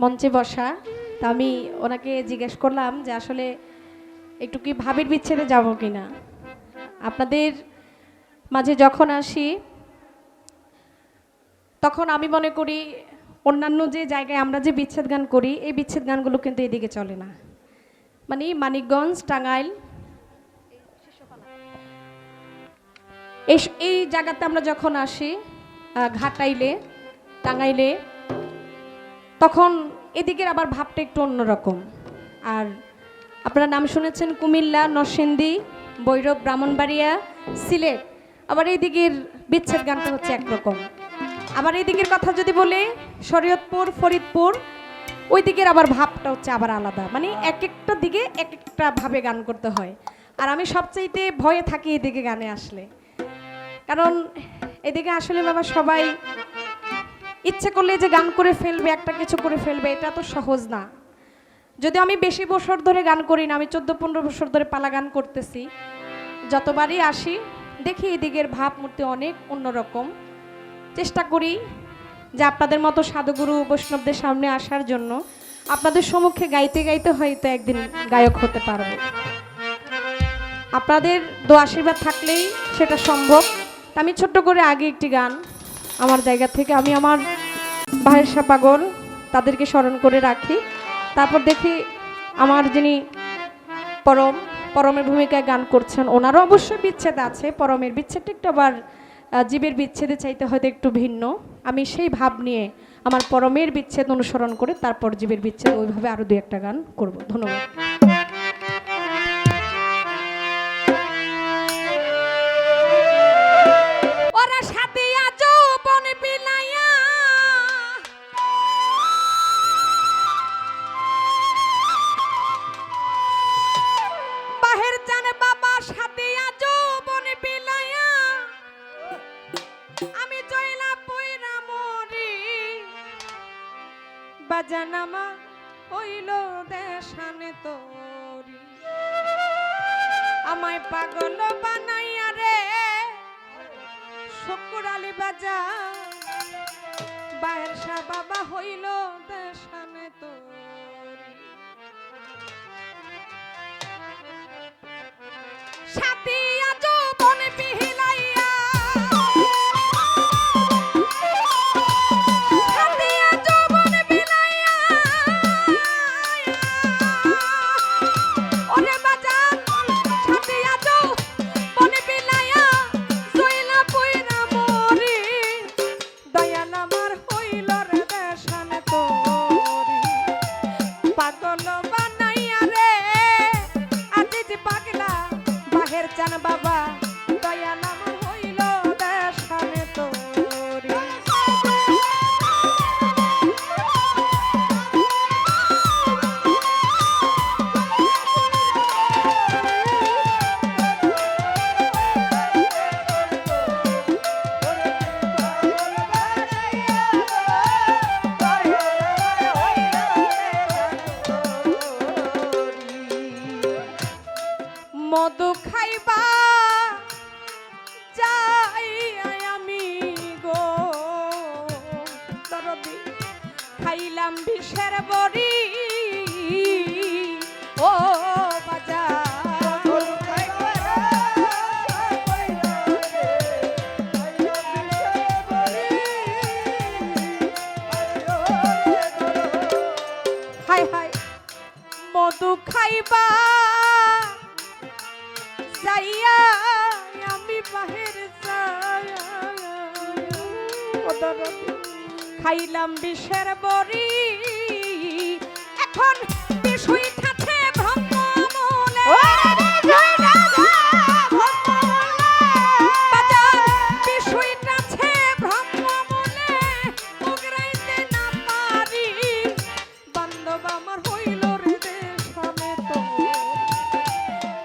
মঞ্চে বসা। তা আমি ওনাকে জিজ্ঞেস করলাম যে আসলে একটু কি ভাবির বিচ্ছেদে যাব কিনা। আপনাদের মাঝে যখন আসি তখন আমি মনে করি অন্যান্য যে জায়গায় আমরা যে বিচ্ছেদ গান করি এই বিচ্ছেদ গানগুলো কিন্তু এদিকে চলে না। মানে মানিকগঞ্জ, টাঙ্গাইল এই জায়গাতে আমরা যখন আসি, ঘাটাইলে, টাঙ্গাইলে, তখন এদিকের আবার ভাবটা একটু অন্যরকম। আর আপনারা নাম শুনেছেন কুমিল্লা, নরসিংদী, ভৈরব, ব্রাহ্মণবাড়িয়া, সিলেট, আবার এই দিকের বিচ্ছেদ গানটা হচ্ছে একরকম। আবার এই দিকের কথা যদি বলি শরীয়তপুর, ফরিদপুর, ওই দিকের আবার ভাবটা হচ্ছে আবার আলাদা। মানে এক একটা দিকে এক একটা ভাবে গান করতে হয়। আর আমি সবচাইতে ভয়ে থাকি এদিকে গানে আসলে, কারণ এদিকে আসলে বাবা সবাই ইচ্ছে করলে যে গান করে ফেলবে, একটা কিছু করে ফেলবে, এটা তো সহজ না। যদি আমি বেশি বছর ধরে গান করি না, আমি 14-15 বছর ধরে পালা গান করতেছি, যতবারই আসি দেখি এদিকের ভাবমূর্তি অনেক অন্যরকম। চেষ্টা করি যে আপনাদের মতো সাধুগুরু বৈষ্ণবদের সামনে আসার জন্য, আপনাদের সম্মুখে গাইতে গাইতে হয়তো একদিন গায়ক হতে পারবো। আপনাদের দোয়া আশীর্বাদ থাকলেই সেটা সম্ভব। আমি ছোট্ট করে আগে একটি গান আমার জায়গা থেকে, আমি আমার ভাইয়ের সা পাগল তাদেরকে স্মরণ করে রাখি। তারপর দেখি আমার যিনি পরমের ভূমিকায় গান করছেন, ওনারও অবশ্যই বিচ্ছেদ আছে। পরমের বিচ্ছেদটা একটু আবার জীবের বিচ্ছেদে চাইতে হয়তো একটু ভিন্ন। আমি সেই ভাব নিয়ে আমার পরমের বিচ্ছেদ অনুসরণ করে তারপর জীবের বিচ্ছেদ, ওইভাবে আরও দু একটা গান করব। ধন্যবাদ। বাজানামা হইল দেশানে তোরি, আমায় পাগল বানাইয়া রে শুকুর আলী বাজা, বাহের শাহ বাবা হইল দেশানে তোরি। সাথিয়া যৌবন পিহিলাইয়া, চান বাবা দয়াল আমার হইল দেশানে তোরি। মধু খাইবা যাই আমি গো দরদি, খাইলাম বিষের বড়ি ও বাজা। হায় হায় মধু খাইবা যাইয়া আমি বাহির খাইলাম বিষের বড়ি, এখন বিষ উঠাছে ব্রহ্ম মূলে, বিষ উঠাছে ব্রহ্ম মূলে, উগরাইতে না পারি বান্ধব আমার হইল রে দেশানে তোরি।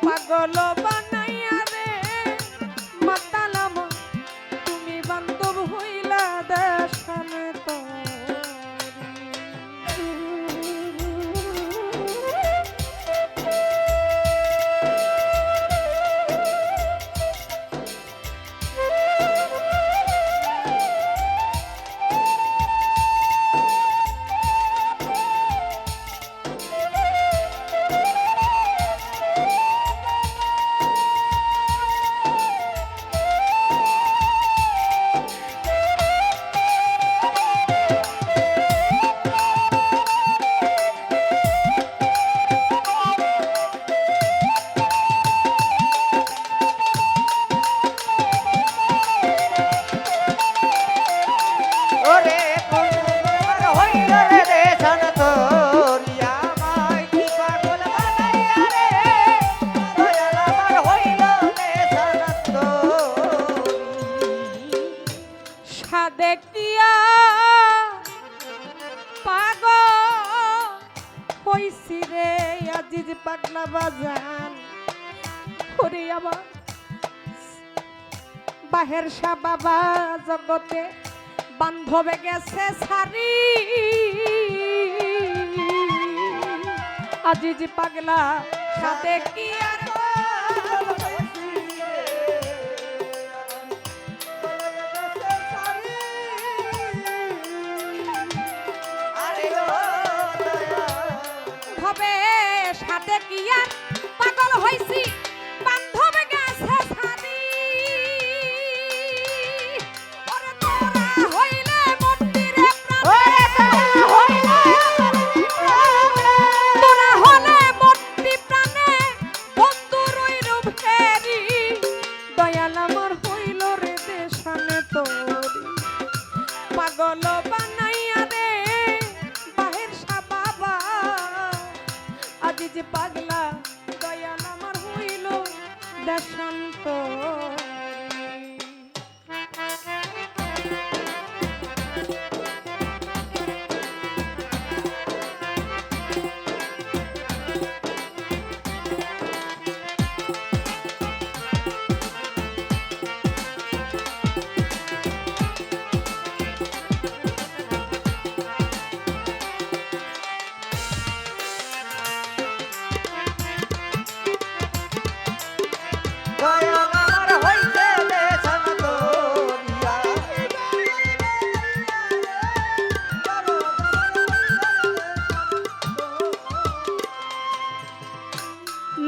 পাগল বানাইয়া রে মাতালাম তুমি বান্ধব হইলা দেশানে তোরি। হইছি রে আজিজ পাগলা বাজান ওরে আমার বাহের সা বাবা জগতে বান্ধবে গেছে সারি আজিজ পাগলা সাথে কি আর হবে সাথে কি আর পাগল হইছি বান্ধবে গেছে সারি ওরে তোরা হইলে মন্দিরে তোরা হলে মন্দি প্রাণে বন্ধুর ওই রূপ হেরি দয়াল আমার হইল রে দেশানে তোরি পাগল বানাইয়া দে বাহের সা বাবা আজিজ পাগলা দয়াল আমার হইল দেশান্ত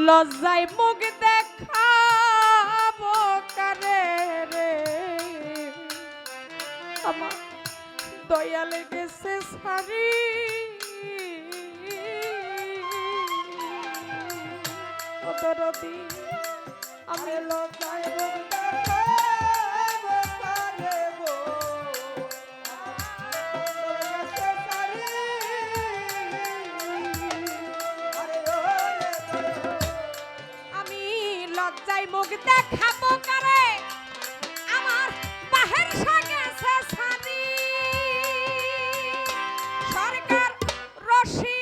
লজ্জায় মুখ দেখাবো কারে রে আমার দয়ালে গেছে সারি অতরদি আমি লজ্জায় মুখ দেখাবো কারে গো লজ্জায় মুখ দেখাবো কারে আমার বাহের গেছে সারি সরকার রশি